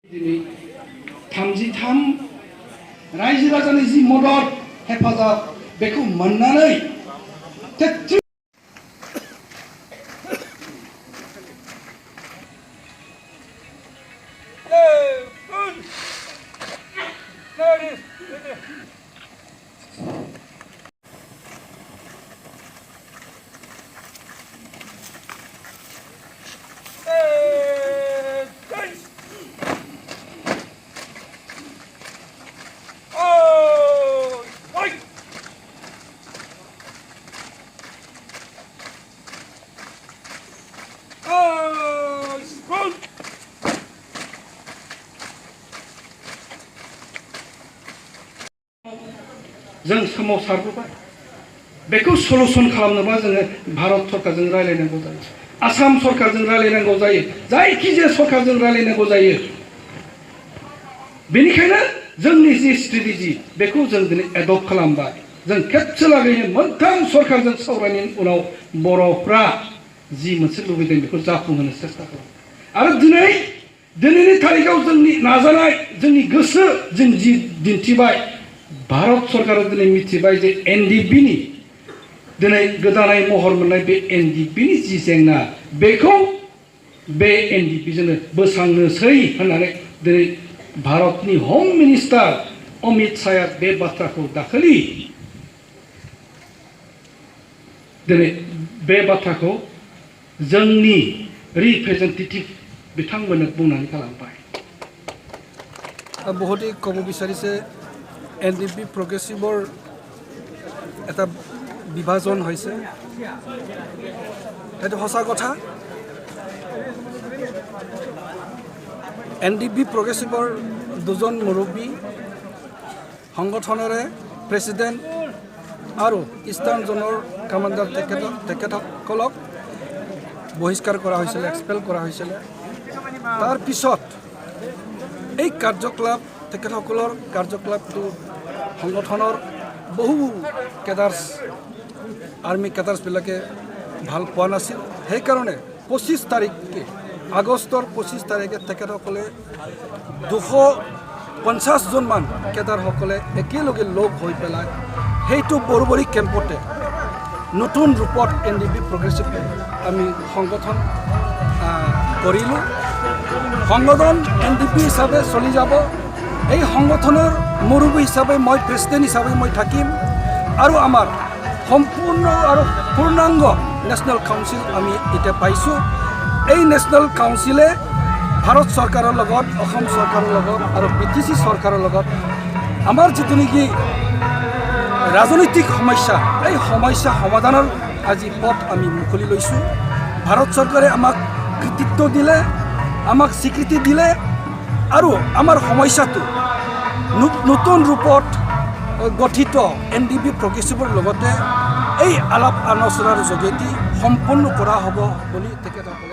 दिनै 33 रायजो राजानि जि मदद हेफाजाब बेखौ मोननानै जों सोमावसारबोबाय बेखौ सलुसन खालामनोबा जोङो भारत सरकारजों रायलायनांगौ जायो आसाम सरकारजों रायलायनांगौ जायो जायखिजाया सरकारजों रायलायनांगौ जायो बेनिखायनो जोंनि जि स्ट्रेटेजि बेखौ जों दिनै एडप्ट खालामबाय जों खेबसे लागैनो मोनथाम सरकारजों सावरायनायनि उनाव बर'फ्रा जि मोनसे लुबैदों बेखौ जाफुंहोनो सेस्था खालामो आरो दिनैनि तारिखाव जोंनि नाजानाय जोंनि गोसो जों जि दिन्थिबाय भारत सरकारा दिनै मिथिबाय जे एनडिपिनि दिनै गोदानै महर मोननाय बे एनडिपिनि जि जेंना बेखौ बे एनडिपिजोंनो बोस्रांनोसै होननानै दिनै भारतनि होम मिनिस्टार अमित शाहया बे बाथ्राखौ दाखालि दिनै बे बाथ्राखौ जोंनि रिप्रेजेन्टेटिभ बिथांमोननो बुंनानै गालांबाय बहुते ক'ব বিচাৰিছে এনডিপি প্ৰগ্ৰেছিভৰ এটা বিভাজন হৈছে সেইটো সঁচা কথা এনডিপি প্ৰগ্ৰেছিভৰ দুজন মুৰব্বী সংগঠনৰে প্ৰেছিডেণ্ট আৰু ইষ্টাৰ্ণ জোনৰ কমাণ্ডাৰ তেখেতসকলক বহিষ্কাৰ কৰা হৈছিল এক্সপেল কৰা হৈছিল তাৰ পিছত এই কাৰ্যকলাপ তেখেতসকলৰ কাৰ্যকলাপটো সংগঠনৰ বহু কেডাৰ্ছ আৰ্মি কেডাৰ্ছবিলাকে ভাল পোৱা নাছিল সেইকাৰণে 25 তাৰিখে আগষ্টৰ 25 তাৰিখে তেখেতসকলে 250 জনমান কেডাৰসকলে একেলগে লগ হৈ পেলাই সেইটো বৰবৰী কেম্পতে নতুন ৰূপত এনডিপি প্ৰগ্ৰেছিভ আমি সংগঠন কৰিলোঁ সংগঠন এনডিপি হিচাপে চলি যাব এই সংগঠনৰ মুৰব্বী হিচাপে মই প্ৰেছিডেণ্ট হিচাপে মই থাকিম আৰু আমাৰ সম্পূৰ্ণ আৰু পূৰ্ণাংগ নেশ্যনেল কাউন্সিল আমি এতিয়া পাইছোঁ এই নেশ্যনেল কাউন্সিলে ভাৰত চৰকাৰৰ লগত অসম চৰকাৰৰ লগত আৰু বিটিচি চৰকাৰৰ লগত আমাৰ যিটো নেকি ৰাজনৈতিক সমস্যা এই সমস্যা সমাধানৰ আজি পথ আমি মুকলি লৈছোঁ ভাৰত চৰকাৰে আমাক কৃতিত্ব দিলে আমাক স্বীকৃতি দিলে আৰু আমাৰ সমস্যাটো নতুন ৰূপত গঠিত এনডিপি প্ৰগ্ৰেছিভৰ লগতে এই আলাপ আলোচনাৰ যোগেদি সম্পন্ন কৰা হ'ব বুলি তেখেতসকলে